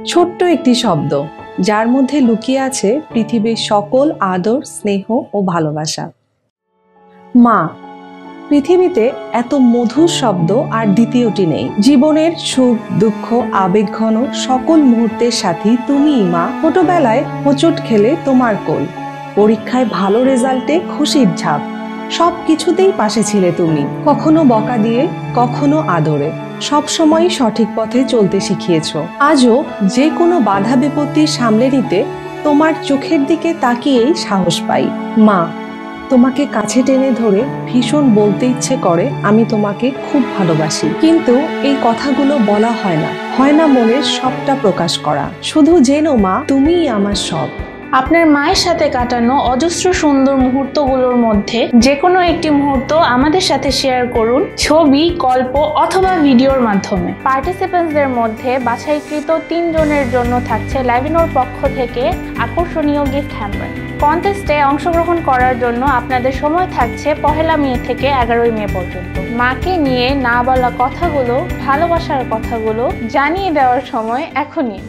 ছোট্ট একটি শব্দ যার মধ্যে লুকিয়ে আছে পৃথিবীর সকল আদর, স্নেহ ও ভালোবাসা। মা। পৃথিবীতে এত মধুর শব্দ আর দ্বিতীয়টি নেই। জীবনের সুখ, দুঃখ, আবেগঘন সকল মুহূর্তের সাথী তুমিই মা। ছোটবেলায় হোঁচট খেলে তোমার কোল, পরীক্ষায় ভালো রেজাল্টে খুশির ঝাঁপ, সব কিছুতেই পাশে ছিলে তুমি। কখনো বকা দিয়ে, কখনো আদরে, সবসময় সঠিক পথে চলতে শিখিয়েছো। আজও যে কোনো বাধা বিপত্তি সামলে নিতে তোমার চোখের দিকে তাকিয়েই সাহস পাই। মা, তোমাকে কাছে টেনে ধরে ভীষণ বলতে ইচ্ছে করে আমি তোমাকে খুব ভালোবাসি, কিন্তু এই কথাগুলো বলা হয় না মনের সবটা প্রকাশ করা। শুধু জেনো মা, তুমিই আমার সব। আপনার মায়ের সাথে কাটানো অজস্র সুন্দর মুহূর্তগুলোর মধ্যে যে কোনো একটি মুহূর্ত আমাদের সাথে শেয়ার করুন ছবি, গল্প অথবা ভিডিওর মাধ্যমে। পার্টিসিপেন্টসদের মধ্যে বাছাইকৃত 3 জনের জন্য থাকছে লাইভিনোর পক্ষ থেকে আকর্ষণীয় গিফট হ্যাম্পার। কন্টেস্টে অংশগ্রহণ করার জন্য আপনাদের সময় থাকছে 1 মে থেকে 11 মে পর্যন্ত। মাকে নিয়ে না বলা কথাগুলো, ভালোবাসার কথাগুলো জানিয়ে দেওয়ার সময় এখনই।